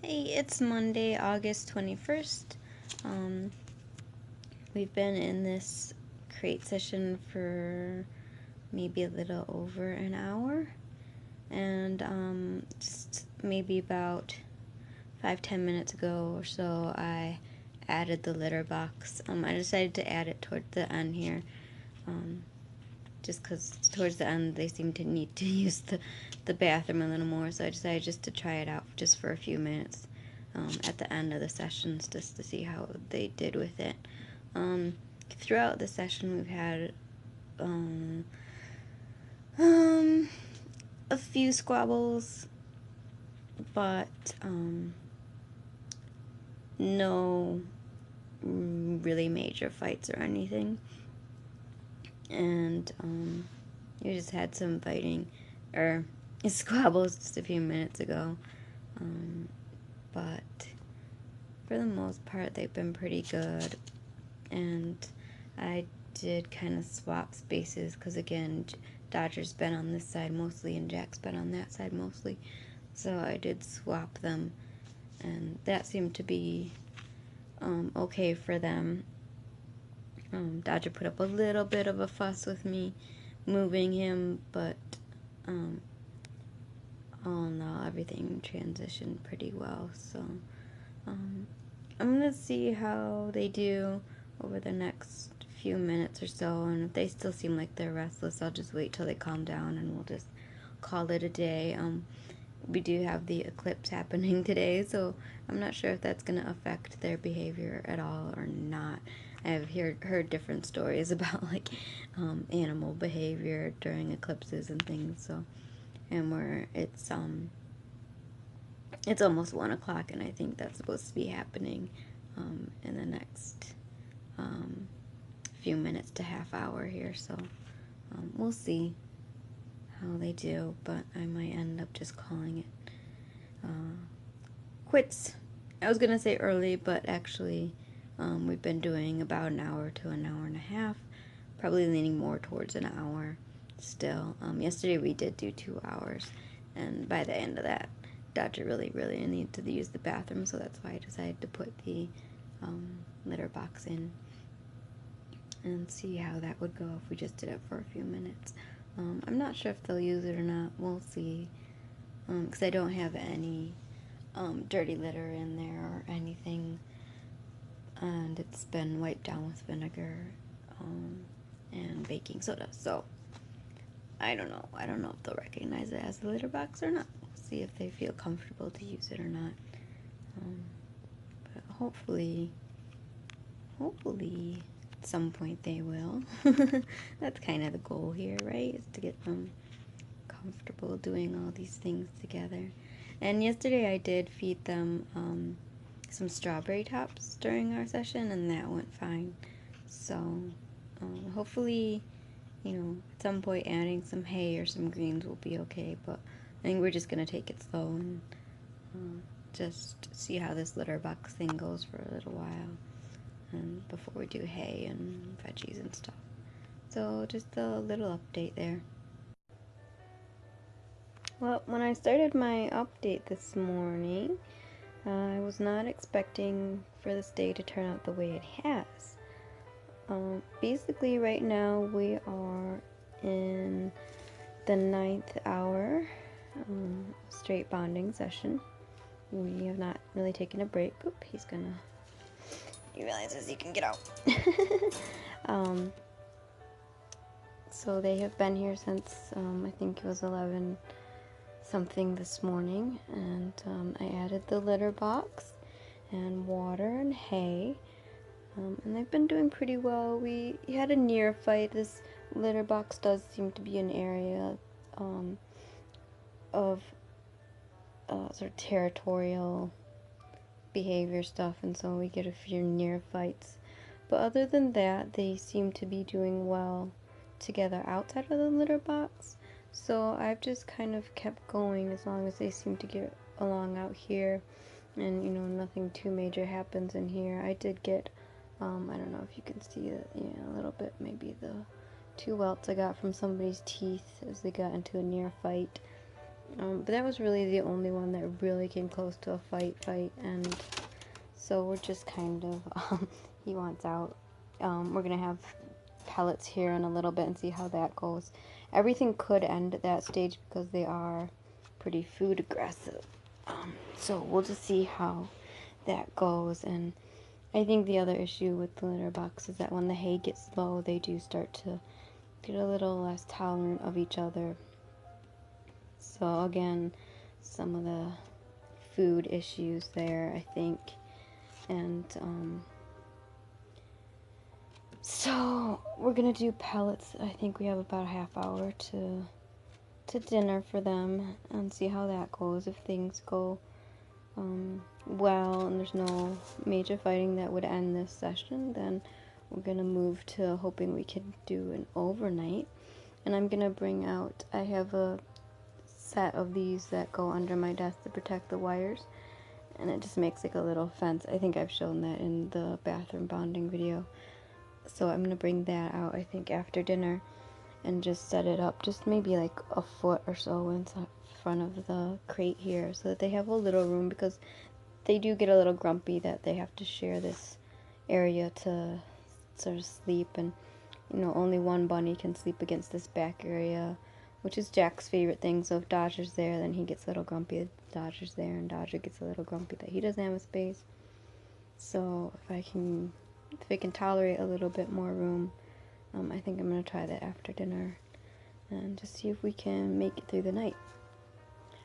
Hey, it's Monday, August 21st. We've been in this crate session for maybe a little over an hour, and just maybe about 5-10 minutes ago or so, I added the litter box. I decided to add it toward the end here, just because towards the end they seem to need to use the bathroom a little more, so I decided just to try it out just for a few minutes at the end of the sessions just to see how they did with it. Throughout the session we've had a few squabbles, but no really major fights or anything. And we just had some fighting or squabbles just a few minutes ago, but for the most part they've been pretty good. And I did kind of swap spaces because, again, Dodger's been on this side mostly and Jack's been on that side mostly, so I did swap them, and that seemed to be okay for them. Dodger put up a little bit of a fuss with me moving him, but all in all, everything transitioned pretty well. So I'm gonna see how they do over the next few minutes or so, and if they still seem like they're restless, I'll just wait till they calm down and we'll just call it a day. We do have the eclipse happening today, so I'm not sure if that's going to affect their behavior at all or not. I've heard different stories about like animal behavior during eclipses and things. So, and where it's almost 1 o'clock, and I think that's supposed to be happening in the next few minutes to half hour here. So we'll see how they do, but I might end up just calling it quits. I was gonna say early, but actually we've been doing about an hour to an hour and a half, probably leaning more towards an hour still. Yesterday we did do 2 hours, and by the end of that, Dodger really needed to use the bathroom, so that's why I decided to put the litter box in and see how that would go if we just did it for a few minutes. I'm not sure if they'll use it or not. We'll see, because I don't have any dirty litter in there or anything, and it's been wiped down with vinegar and baking soda, so I don't know if they'll recognize it as a litter box or not. We'll see if they feel comfortable to use it or not, but hopefully at some point they will. That's kind of the goal here, right? Is to get them comfortable doing all these things together. And yesterday I did feed them some strawberry tops during our session, and that went fine. So hopefully, at some point adding some hay or some greens will be okay, but I think we're just going to take it slow and just see how this litter box thing goes for a little while, and before we do hay and veggies and stuff. So just a little update there. Well, when I started my update this morning, I was not expecting for this day to turn out the way it has. Basically right now we are in the 9th hour straight bonding session. We have not really taken a break. Oop, he realizes he can get out. So they have been here since I think it was 11 something this morning, and I added the litter box and water and hay, and they've been doing pretty well. We had a near fight. This litter box does seem to be an area of sort of territorial behavior stuff, and so we get a few near fights, but other than that they seem to be doing well together outside of the litter box. So I've just kind of kept going as long as they seem to get along out here, and nothing too major happens in here. I did get I don't know if you can see it, a little bit, maybe the 2 welts I got from somebody's teeth as they got into a near fight. But that was really the only one that really came close to a fight, and so we're just kind of, he wants out. We're going to have pellets here in a little bit and see how that goes. Everything could end at that stage because they are pretty food aggressive. So we'll just see how that goes. And I think the other issue with the litter box is that when the hay gets low, they do start to get a little less tolerant of each other. So again, some of the food issues there, I think. And so we're gonna do pellets. I think we have about a half hour to dinner for them and see how that goes. If things go well and there's no major fighting that would end this session, then we're gonna move to hoping we can do an overnight. And I'm gonna bring out, I have a set of these that go under my desk to protect the wires, and it just makes like a little fence. I think I've shown that in the bathroom bonding video. So I'm gonna bring that out, I think, after dinner and just set it up just maybe like a foot or so in front of the crate here so that they have a little room, because they do get a little grumpy that they have to share this area to sort of sleep, and you know, only one bunny can sleep against this back area, which is Jack's favorite thing. So if Dodger's there, then he gets a little grumpy that Dodger's there, and Dodger gets a little grumpy that he doesn't have a space. So if I can tolerate a little bit more room, I think I'm going to try that after dinner and just see if we can make it through the night.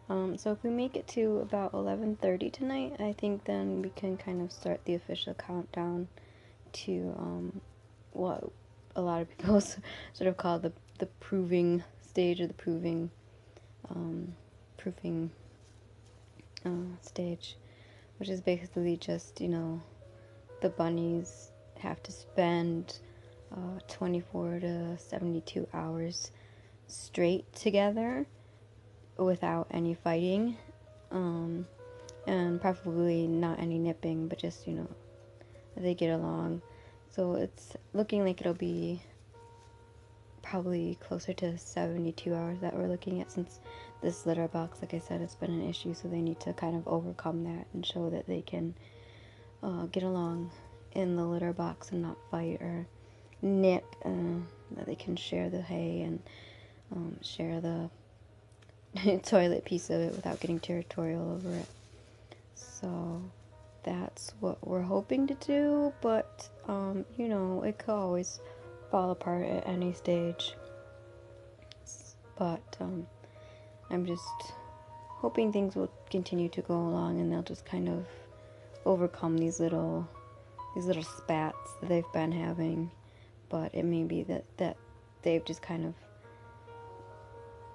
So if we make it to about 11:30 tonight, I think then we can kind of start the official countdown to what a lot of people sort of call the proving stage, or the proofing stage, which is basically just, you know, the bunnies have to spend 24 to 72 hours straight together without any fighting, and probably not any nipping, but just, you know, they get along. So it's looking like it'll be probably closer to 72 hours that we're looking at, since this litter box, like I said, it's been an issue, so they need to kind of overcome that and show that they can get along in the litter box and not fight or nip, that they can share the hay and share the toilet piece of it without getting territorial over it. So that's what we're hoping to do, but you know, it could always fall apart at any stage. But I'm just hoping things will continue to go along and they'll just kind of overcome these little spats that they've been having. But it may be that they've just kind of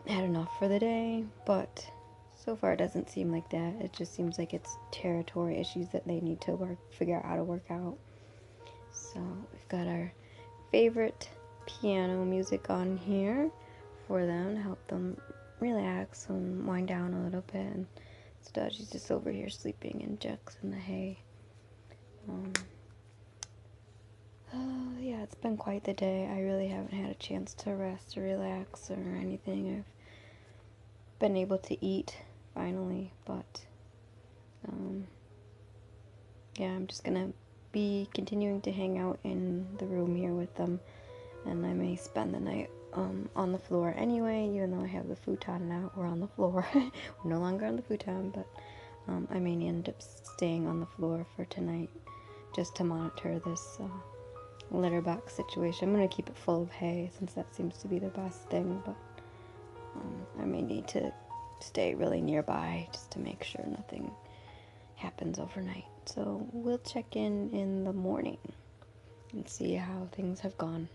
had enough for the day, but so far it doesn't seem like that. It just seems like it's territory issues that they need to figure out how to work out. So we've got our favorite piano music on here for them to help them relax and wind down a little bit. And Dodgy's just over here sleeping, and Jack's in the hay. Yeah, it's been quite the day. I really haven't had a chance to rest or relax or anything. I've been able to eat finally, but yeah, I'm just gonna be continuing to hang out in the room here with them, and I may spend the night on the floor anyway, even though I have the futon now. We're on the floor. We're no longer on the futon, but I may end up staying on the floor for tonight just to monitor this litter box situation. I'm going to keep it full of hay since that seems to be the best thing, but I may need to stay really nearby just to make sure nothing happens overnight. So we'll check in the morning and see how things have gone.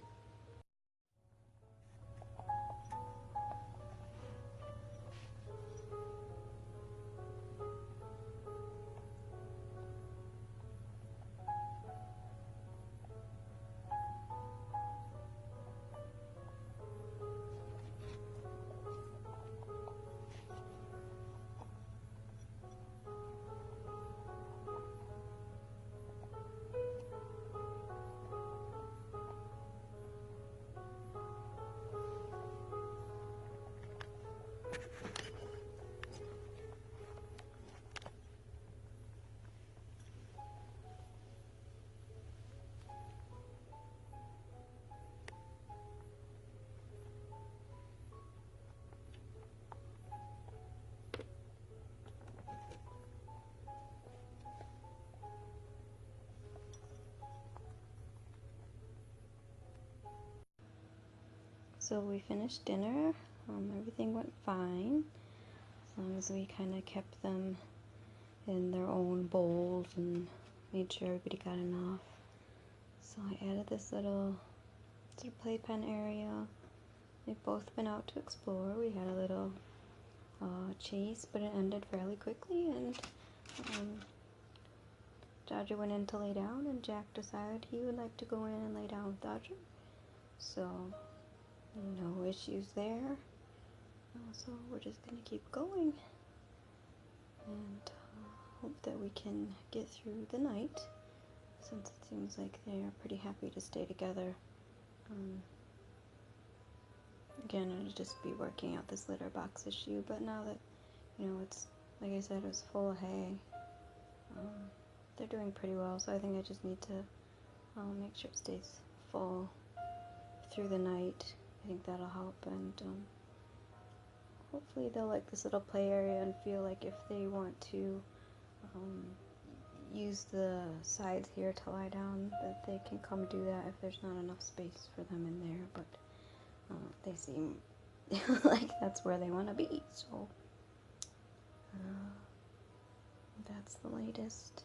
So we finished dinner. Everything went fine, as long as we kind of kept them in their own bowls and made sure everybody got enough. So I added this little sort of playpen area. They've both been out to explore. We had a little chase, but it ended fairly quickly, and Dodger went in to lay down, and Jack decided he would like to go in and lay down with Dodger. So no issues there. So we're just gonna keep going and hope that we can get through the night, since it seems like they are pretty happy to stay together. Again, it'll just be working out this litter box issue, but now that, it's, like I said, it was full of hay, they're doing pretty well, so I think I just need to make sure it stays full through the night. I think that'll help, and hopefully they'll like this little play area and feel like if they want to use the sides here to lie down, that they can come do that if there's not enough space for them in there, but they seem like that's where they want to be, so that's the latest.